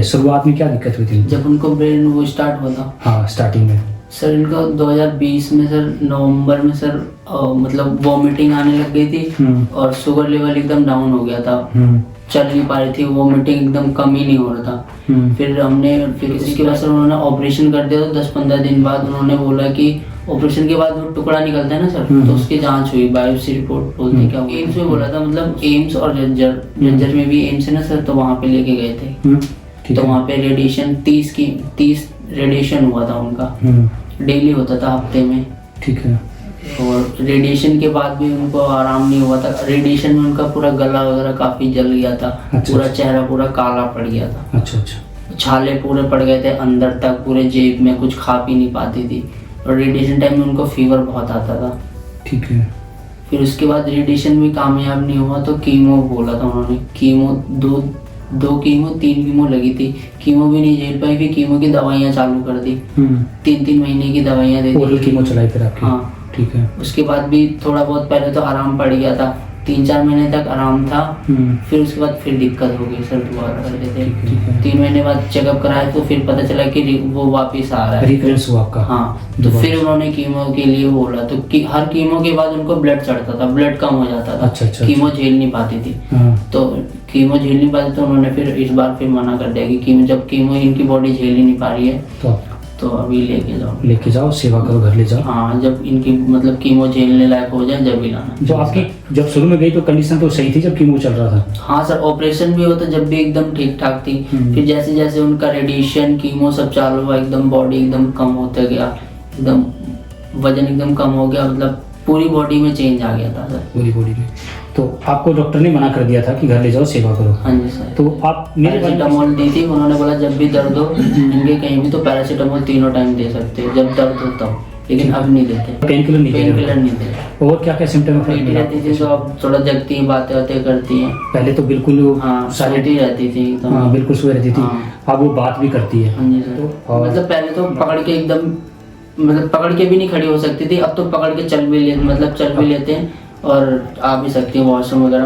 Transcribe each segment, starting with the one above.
शुरुआत में क्या दिक्कत हुई थी? जब उनको ब्रेन वो स्टार्ट हुआ था। हाँ, स्टार्टिंग में सर इनको 2020 में सर नवंबर में सर मतलब वॉमिटिंग आने लग गई थी और शुगर लेवल एकदम डाउन हो गया था। चल नहीं पा रही थी, वॉमिटिंग एकदम कम ही नहीं हो रहा था। फिर इसके बाद सर उन्होंने ऑपरेशन कर दिया। तो 10-15 दिन बाद उन्होंने बोला कि ऑपरेशन के बाद वो टुकड़ा निकलता है ना सर, तो उसकी जांच हुई, बायोप्सी रिपोर्ट बोलते क्या एम्स में बोला था। मतलब एम्स और जज्जर में भी एम्स है ना सर, तो वहाँ पे लेके गए थे। तो वहाँ पे रेडिएशन 30 रेडिएशन हुआ था उनका, डेली होता था हफ्ते में। ठीक है। और रेडिएशन के बाद भी उनको आराम नहीं हुआ था। रेडिएशन में उनका पूरा गला वगैरह काफी जल गया था। पूरा चेहरा पूरा काला पड़ गया था। अच्छा। छाले पूरे पड़ गए थे अंदर तक, पूरे जेब में, कुछ खा पी नहीं पाती थी। और रेडिएशन टाइम में उनको फीवर बहुत आता था। ठीक है। फिर उसके बाद रेडिएशन भी कामयाब नहीं हुआ तो कीमो बोला था उन्होंने। कीमो दो कीमो 3 कीमो लगी थी। कीमो भी नहीं झेल पाई, फिर कीमो की दवाइयाँ चालू कर दी। 3-3 महीने की दवाइयाँ दे दी। ओरल कीमो चलाई फिर आपकी? हाँ। ठीक है। उसके बाद भी थोड़ा बहुत पहले तो आराम पड़ गया था, 3-4 महीने तक आराम था। फिर उसके बाद फिर दिक्कत हो गई सर, दोबारा कर देते। 3 महीने बाद चेकअप कराया तो फिर पता चला कि वो वापस आ रहा है, रिकरेंस हुआ आपका। हाँ। तो फिर उन्होंने कीमो के लिए बोला। तो हर कीमो के बाद उनको ब्लड चढ़ता था, ब्लड कम हो जाता था। अच्छा। कीमो झेल नहीं पाती थी। तो कीमो झेल नहीं पाती तो उन्होंने फिर इस बार फिर मना कर दिया कि कीमो, जब कीमो इनकी बॉडी झेल ही नहीं पा रही है तो अभी लेके जाओ, सेवा करो, घर ले जाओ। हाँ, जब इनकी मतलब कीमो झेलने लायक हो जाए जब भी लाना। तो आपकी जब शुरू में गई तो कंडीशन तो सही थी जब कीमो चल रहा था? हाँ सर, ऑपरेशन भी होता जब भी एकदम ठीक ठाक थी। फिर जैसे जैसे उनका रेडिएशन कीमो सब चालू हुआ, एकदम बॉडी एकदम कम होता गया, एकदम वजन एकदम कम हो गया, मतलब पूरी बॉडी में चेंज आ गया था सर। पूरी बॉडी में। तो आपको डॉक्टर ने मना कर दिया था कि घर ले जाओ, सेवा करो? हाँ जी सर। तो आप पैरासीटामोल दी थी, उन्होंने बोला जब भी दर्द हो इनके कहीं भी तो पैरासीटामोल 3 टाइम दे सकते हो जब दर्द हो तब, लेकिन अब नहीं देते। पेन किलर नहीं देते। और क्या क्या सिम्टम रहती थी? तो अब थोड़ा जगती हैं, बातें करती हैं। पहले तो बिल्कुल साइलेंट रहती थी। हाँ, बिल्कुल सोई रहती थी। अब वो बात भी करती है? हाँ जी सर। मतलब पहले तो पकड़ के एकदम, मतलब पकड़ के भी नहीं खड़ी हो सकती थी। अब तो पकड़ के चल भी लेते हैं और आ भी सकती है। वॉशरूम वगैरह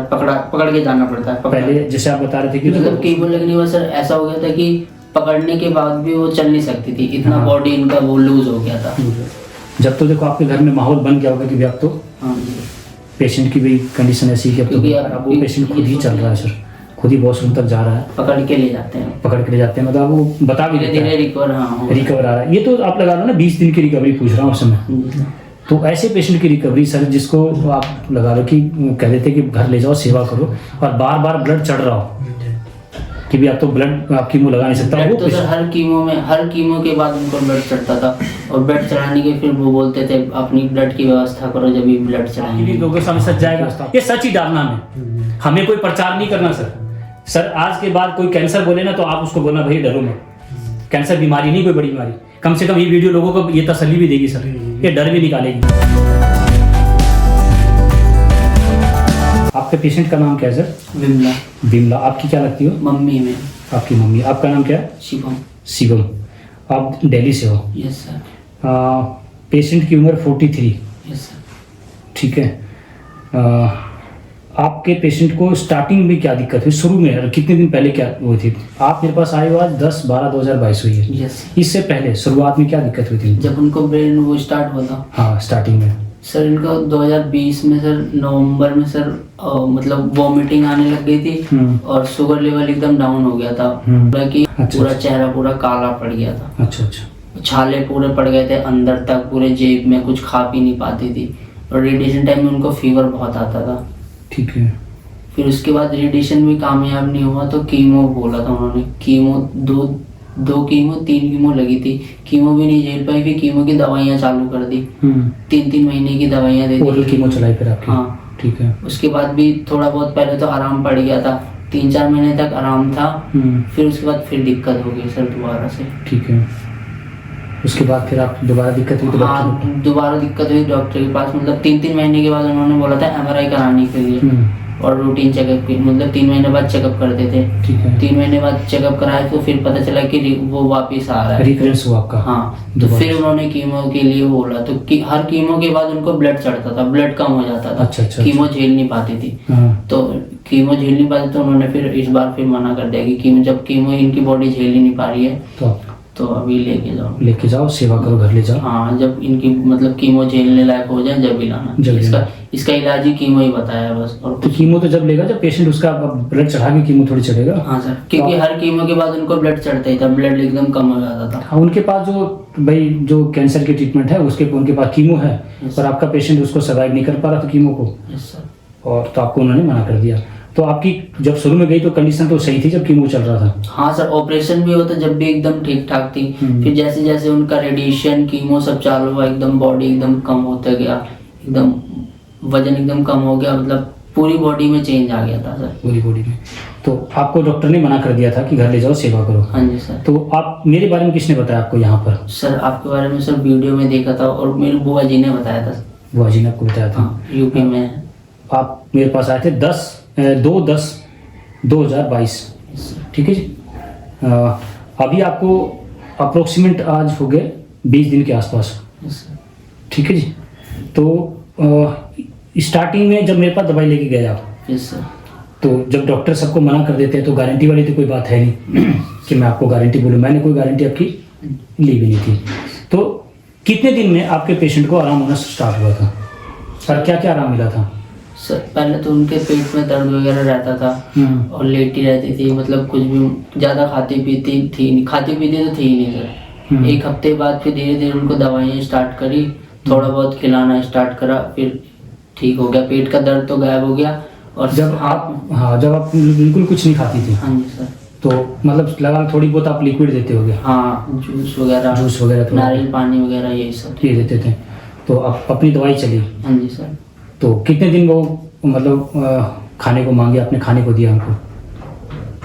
पकड़ के जाना पड़ता है। पहले जैसे आप बता रहे थे कि मतलब कीबोर्ड लगने में सर ऐसा हो गया था कि पकड़ने के बाद भी वो चल नहीं सकती थी, इतना बॉडी इनका वो लूज हो गया था। जब तो देखो आपके घर में माहौल बन गया होगा कि अब तो पेशेंट की भी कंडीशन ऐसी है कि अब वो पेशेंट खुद ही चल रहा है सर, खुद ही वॉशरूम तक जा रहा है। पकड़ के ले जाते हैं मतलब वो बता भी देते हैं रिकवर आ रहा है। ये तो आप लगा लो ना 20 दिन की रिकवरी पूछ रहा हूँ उस समय। तो ऐसे पेशेंट की रिकवरी सर, जिसको आप लगा लो कि कह देते कि घर ले जाओ, सेवा करो, और बार बार ब्लड चढ़ रहा हो कि भी आप तो ब्लड आप कीमो लगा नहीं सकता। वो तो सर हर कीमो के बाद उनको ब्लड चढ़ता था, और ब्लड चढ़ाने के फिर वो बोलते थे अपनी ब्लड की व्यवस्था करो जब भी ब्लड चढ़ाएंगे। लोगों के सामने सच जाएगा, ये सच ही डालना है, हमें कोई प्रचार नहीं करना सर। आज के बाद कोई कैंसर बोले ना तो आप उसको बोलना भाई डरो मत, कैंसर बीमारी नहीं, कोई बड़ी बीमारी। कम से कम ये वीडियो लोगों को ये तसल्ली भी देगी सर, ये डर भी निकालेगी। आपके पेशेंट का नाम क्या है सर? विमला। आपकी क्या लगती हो? मम्मी में। आपकी मम्मी। आपका नाम क्या है? शिवम। आप दिल्ली से हो? Yes sir. पेशेंट की उम्र 43? Yes sir. ठीक है। आपके पेशेंट को स्टार्टिंग में क्या दिक्कत हुई? शुरू में कितने दिन पहले क्या हुई थी? आप मेरे पास आए हो आज 10/12/2022 हुई है। यस। इससे पहले शुरुआत में क्या दिक्कत हुई थी? जब उनको ब्रेन वो स्टार्ट हुआ था। हाँ, स्टार्टिंग में सर इनको 2020 में सर नवंबर में सर मतलब वॉमिटिंग आने लग गई थी और शुगर लेवल एकदम डाउन हो गया था। पूरा चेहरा पूरा काला पड़ गया था। अच्छा। छाले पूरे पड़ गए थे अंदर तक, पूरे जेब में, कुछ खा पी नहीं पाती थी। और रेडिएशन टाइम में उनको फीवर बहुत आता था। ठीक है। फिर उसके बाद रेडिएशन भी कामयाब नहीं हुआ तो कीमो बोला था उन्होंने। कीमो दो कीमो 3 कीमो लगी थी। कीमो भी नहीं झेल पाई, फिर कीमो की दवाइयाँ चालू कर दी। 3-3 महीने की दवाइयाँ दे दी। ओरल कीमो चलाई फिर आपकी? हाँ। ठीक है। उसके बाद भी थोड़ा बहुत पहले तो आराम पड़ गया था, 3-4 महीने तक आराम था। फिर उसके बाद फिर दिक्कत हो गई सर दोबारा से। ठीक है। उसके बाद फिर आप दोबारा दिक्कत हुई तो दोबारा दिक्कत हुई डॉक्टर के पास। मतलब 3-3 महीने के बाद उन्होंने बोला था MRI कराने के लिए और रूटीन चेकअप की, मतलब 3 महीने बाद चेकअप करते थे। ठीक है। 3 महीने बाद चेकअप कराया तो फिर पता चला कि वो वापस आ रहा है, रिकरेंस हुआ आपका। हाँ। तो फिर उन्होंने कीमो के लिए बोला। तो हर कीमो के बाद उनको ब्लड चढ़ता था, ब्लड कम हो जाता था। अच्छा। कीमो झेल नहीं पाती थी। तो कीमो झेल नहीं पाते, तो उन्होंने फिर इस बार फिर मना कर दिया कि कीमो इनकी बॉडी झेल ही नहीं पा रही है तो अभी लेके जाओ, सेवा करो, घर ले जाओ। हाँ, जब इनकी मतलब कीमो झेलने लायक हो जाए जब ही लाना। इसका इलाज ही कीमो ही बताया बस। और तो कीमो तो जब लेगा जब पेशेंट उसका ब्लड चढ़ा के कीमो थोड़ी चढ़ेगा। हाँ सर, क्योंकि हर कीमो के बाद उनको ब्लड चढ़ता ही था, ब्लड एकदम कम हो जाता था। हाँ, उनके पास जो कैंसर की ट्रीटमेंट है उनके पास कीमो है, और आपका पेशेंट उसको सर्वाइव नहीं कर पा रहा था कीमो को, और तो आपको उन्होंने मना कर दिया। तो आपकी जब शुरू में गई तो कंडीशन तो सही थी जब कीमो चल रहा था? हाँ सर, ऑपरेशन भी होता जब भी एकदम ठीक ठाक थी। फिर जैसे जैसे उनका रेडिएशन कीमो सब चालू हुआ, एकदम बॉडी एकदम कम होता गया, एकदम वजन एकदम कम हो गया, मतलब पूरी बॉडी में चेंज आ गया था सर। पूरी बॉडी में। तो आपको डॉक्टर ने मना कर दिया था कि घर ले जाओ, सेवा करो? हाँ जी सर। तो आप, मेरे बारे में किसने बताया आपको यहाँ पर? सर आपके बारे में सर वीडियो में देखा था, और मेरी बुआ जी ने बताया था। बुआ जी ने आपको बताया था? यूपी में। आप मेरे पास आए थे 2/10/2022, ठीक है जी। अभी आपको अप्रोक्सीमेट आज हो गए 20 दिन के आसपास, ठीक है जी। तो स्टार्टिंग में जब मेरे पास दवाई लेके गए आप, तो जब डॉक्टर सबको मना कर देते हैं तो गारंटी वाली तो कोई बात है नहीं कि मैं आपको गारंटी बोलूँ, मैंने कोई गारंटी आपकी ली भी नहीं थी। तो कितने दिन में आपके पेशेंट को आराम होना स्टार्ट हुआ था, और क्या क्या आराम मिला था? सर पहले तो उनके पेट में दर्द वगैरह रहता था, और लेटी रहती थी, मतलब कुछ भी ज़्यादा खाती पीती तो थी ही नहीं सर। 1 हफ्ते बाद फिर धीरे धीरे उनको दवाइयाँ स्टार्ट करी, थोड़ा बहुत खिलाना स्टार्ट करा, फिर ठीक हो गया, पेट का दर्द तो गायब हो गया। और जब आप बिल्कुल कुछ नहीं खाती थी? हाँ जी सर। तो मतलब लगा थोड़ी बहुत आप लिक्विड देते होगे? हाँ, जूस वगैरह नारियल पानी वगैरह यही सब ये देते थे। तो आप अपनी दवाई चली? हाँ जी सर। तो कितने दिन वो मतलब खाने को मांगे, आपने खाने को दिया उनको?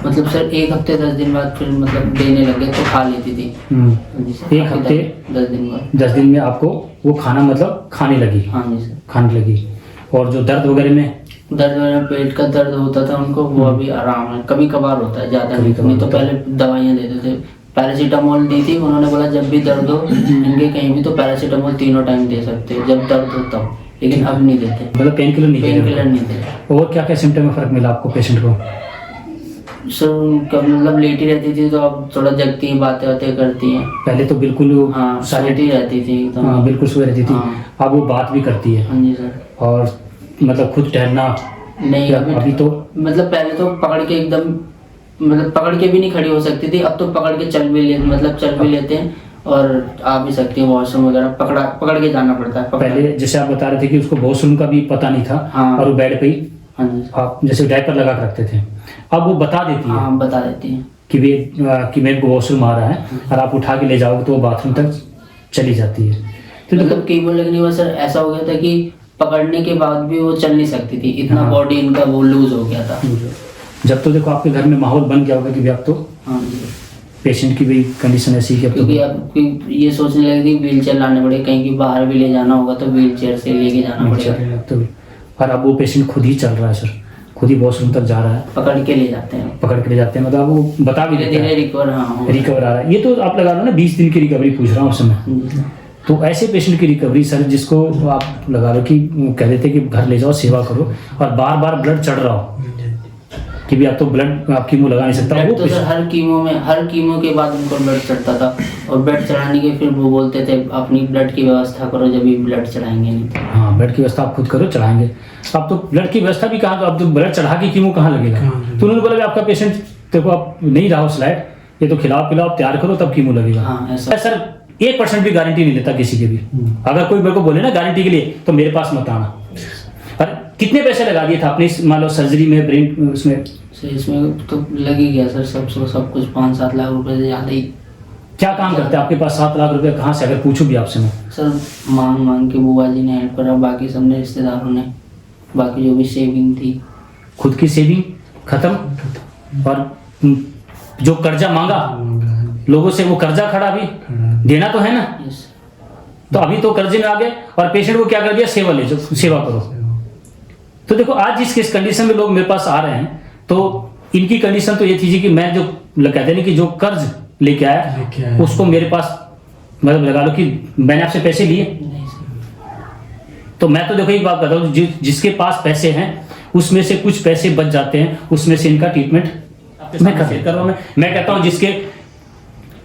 मतलब सर 1 हफ्ते 10 दिन बाद फिर मतलब देने लगे तो खा लेती थी। हाँ जी सर। 1 हफ्ते 10 दिन बाद, 10 दिन में आपको वो खाना मतलब खाने लगी? हाँ जी सर, खाने लगी। और जो दर्द वगैरह में पेट का दर्द होता था उनको, वो अभी आराम है, कभी कभार होता है, ज़्यादा नहीं। तो पहले दवाइयाँ देते थे, पैरासीटामोल दी थी, उन्होंने बोला जब भी दर्द हो इनके कहीं भी तो पैरासीटामोल 3 टाइम दे सकते हो जब दर्द हो तब, लेकिन अब नहीं देते। मतलब पेन किलर नहीं देते। और क्या क्या सिम्टम में फर्क मिला आपको पेशेंट को? सर मतलब लेटी रहती थी, तो अब थोड़ा जगती हैं, बातें करती हैं। पहले तो बिल्कुल सोती रहती थी एकदम। हाँ, बिल्कुल सो रहती थी। अब वो बात भी करती है? हाँ जी सर। और मतलब खुद ठहरना नहीं, अभी तो मतलब पहले तो पकड़ के एकदम, मतलब पकड़ के भी नहीं खड़ी हो सकती थी, अब तो पकड़ के चल भी लेते हैं, और आ भी सकती है। वॉशरूम वगैरह पकड़ के जाना पड़ता है। पहले जैसे आप बता रहे थे कि उसको वॉशरूम का भी पता नहीं था। हाँ। और वो बेड पे ही आप जैसे डायपर लगा कर रखते थे, अब वो बता देती है? हाँ, बता देती है कि मेरे को वॉशरूम आ रहा है, और आप उठा के ले जाओगे तो वो बाथरूम तक चली जाती है। तो मतलब कीमो लगने के बाद सर ऐसा हो गया था कि पकड़ने के बाद भी वो चल नहीं सकती थी, इतना बॉडी इनका वो लूज हो गया था। जब तो देखो आपके घर में माहौल बन गया होगा कि अब तो पेशेंट की भी कंडीशन ऐसी है, क्योंकि अब ये सोचने लगे कि व्हील चेयर लाने पड़े, कहीं की बाहर भी ले जाना होगा तो व्हील चेयर से लेके जाना पड़ेगा। तो और अब वो पेशेंट खुद ही चल रहा है सर, खुद ही वॉशरूम तक जा रहा है, पकड़ के ले जाते हैं, मतलब वो बता भी देते हैं रिकवर आ रहा है। ये तो आप लगा लो ना 20 दिन की रिकवरी पूछ रहा हूँ उस समय। तो ऐसे पेशेंट की रिकवरी सर, जिसको आप लगा लो कि कह देते कि घर ले जाओ, सेवा करो, और बार बार ब्लड चढ़ रहा हो कि भी आप तो ब्लड आप कीमो लगा नहीं सकता। वो तो सर हर कीमो के बाद उनको ब्लड चढ़ता था, और ब्लड चढ़ाने के फिर वो बोलते थे अपनी ब्लड की व्यवस्था करो, जब भी ब्लड चढ़ाएंगे नहीं तो। हाँ, ब्लड की व्यवस्था आप खुद करो, चढ़ाएंगे। अब तो ब्लड की व्यवस्था भी कहाँ, तो अब तो ब्लड चढ़ा के कीमो कहाँ लगेगा? तो उन्होंने बोला आपका पेशेंट देखो आप नहीं रहा स्लाइड, ये तो खिलाओ पिलाओ तैयार करो तब कीमो लगेगा। हाँ, सर 1% भी गारंटी नहीं लेता किसी के भी। अगर कोई मेरे को बोले ना गारंटी के लिए तो मेरे पास मत आना। पर कितने पैसे लगा दिए था आपने मान लो सर्जरी में, ब्रेन इसमें तो लग ही गया सर, सब कुछ 5-7 लाख रुपए से ज़्यादा ही। क्या काम करते हैं आपके पास 7 लाख रुपए कहाँ से, अगर पूछूं भी आपसे मैं? सर मांग के बुआ जी ने हेल्प करा, बाकी सबने रिश्तेदारों ने, बाकी जो भी सेविंग थी, खुद की सेविंग खत्म, और जो कर्जा मांगा लोगों से वो कर्जा खड़ा भी देना तो है ना। तो अभी तो कर्जे में आ गए, और पेशेंट को क्या कर दिया, सेवा करो। तो देखो आज जिस कंडीशन में लोग मेरे पास आ रहे हैं, तो इनकी कंडीशन तो ये थी कि मैं जो कहते हैं कि जो कर्ज लेके आया उसको मेरे पास, मतलब लगा लो कि मैंने आपसे पैसे लिए, तो मैं तो देखो एक बात बताऊं, जिसके पास पैसे हैं उसमें से कुछ पैसे बच जाते हैं, उसमें से इनका ट्रीटमेंट मैं कर रहा हूँ। मैं कहता हूँ जिसके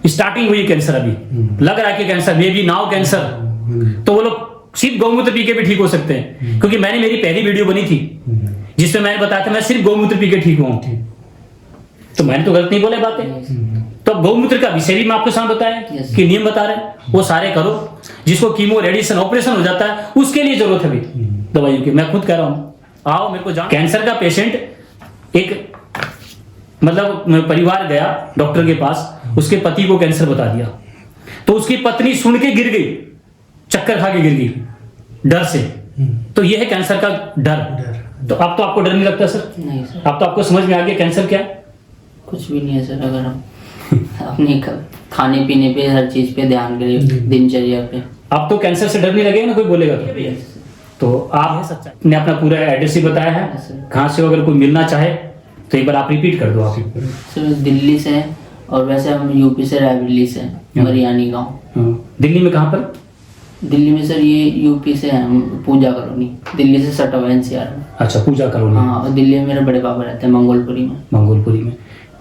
स्टार्टिंग हुई कैंसर, अभी लग रहा है कि cancer may be now cancer, तो वो लोग सिर्फ गौमूत्र पी के भी ठीक हो सकते हैं। क्योंकि मैंने मेरी पहली वीडियो बनी थी जिसमें मैंने बताया था मैं सिर्फ गौमूत्र पी के ठीक हुआ, तो मैंने तो गलत नहीं बोले बातें। तो अब गौमूत्र का विषय भी मैं आपके साथ बताया कि नियम बता रहे हैं, वो सारे करो। जिसको कीमो रेडिएशन ऑपरेशन हो जाता है उसके लिए जरूरत है अभी दवाइयों की। मैं खुद कह रहा हूँ, आओ मेरे को जान। कैंसर का पेशेंट एक मतलब परिवार गया डॉक्टर के पास, उसके पति को कैंसर बता दिया, तो उसकी पत्नी सुन के गिर गई, चक्कर खा के गिर गई डर से। तो यह है कैंसर का डर। तो अब तो आपको डर नहीं लगता सर? नहीं सर, अब तो आपको समझ में आ गया कैंसर क्या है? कुछ भी नहीं है सर। अगर हम अपने खाने पीने पे, हर चीज पे ध्यान करें, दिनचर्या पे, अब तो कैंसर से डर नहीं लगेगा ना, कोई बोलेगा तो आपने अपना पूरा एड्रेस ही बताया है, कहाँ से अगर कोई मिलना चाहे तो एक बार आप रिपीट कर दो। आप सर दिल्ली से है, और वैसे हम यूपी से, रायबरेली से, मरियानी गांव। दिल्ली में कहाँ पर? दिल्ली में सर ये यूपी से है, पूजा कॉलोनी, दिल्ली से सटा हुआ NCR में। अच्छा, पूजा कॉलोनी। हाँ, और दिल्ली में मेरे बड़े पापा रहते हैं, मंगोलपुरी में। मंगोलपुरी में,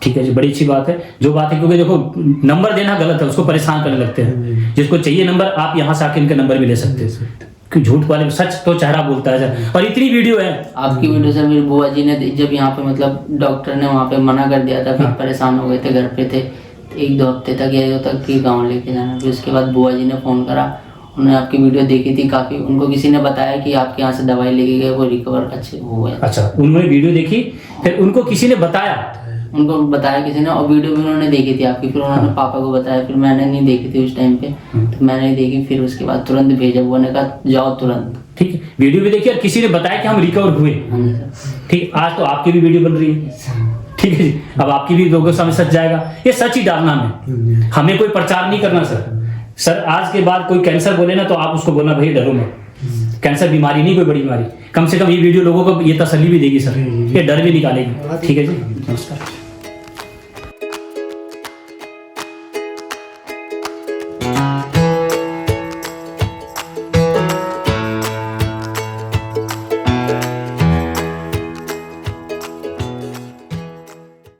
ठीक है जी, बड़ी अच्छी बात है। जो बात है, क्योंकि देखो नंबर देना गलत है, उसको परेशान करने लगते हैं। जिसको चाहिए नंबर, आप यहाँ से आके इनका नंबर भी ले सकते हैं। कि झूठ वाले, सच तो चेहरा बोलता है सर। और इतनी वीडियो है आपकी वीडियो सर, मेरी बुआ जी ने जब यहाँ पे मतलब डॉक्टर ने वहाँ पे मना कर दिया था, फिर परेशान हो गए थे, घर पे थे, 1-2 हफ्ते तक या तक कि गाँव लेके जाना। फिर उसके बाद बुआ जी ने फोन करा, उन्होंने आपकी वीडियो देखी थी काफी, उनको किसी ने बताया कि आपके यहाँ से दवाई लेके गए, वो रिकवर अच्छे हो गए। अच्छा, उन्होंने वीडियो देखी, फिर उनको किसी ने बताया? उनको बताया किसी ने, और वीडियो भी उन्होंने देखी थी आपकी, फिर उन्होंने पापा को बताया, फिर मैंने नहीं देखी थी उस टाइम पे, तो मैंने देखी, फिर उसके बाद तुरंत भेजा, वो ने कहा जाओ तुरंत। ठीक है, वीडियो भी देखी और किसी ने बताया कि हम रिकवर हुए। ठीक, आज तो आपकी भी वीडियो बन रही है। ठीक है जी, अब आपकी भी लोगों के सामने सच जाएगा। ये सच ही डालना हमें कोई प्रचार नहीं करना सर। आज के बाद कोई कैंसर बोले ना तो आप उसको बोलना भाई डरो मत, कैंसर बीमारी नहीं, कोई बड़ी बीमारी। कम से कम ये वीडियो लोगों को ये तसल्ली भी देगी सर, ये डर भी निकालेगी। ठीक है जी, नमस्कार।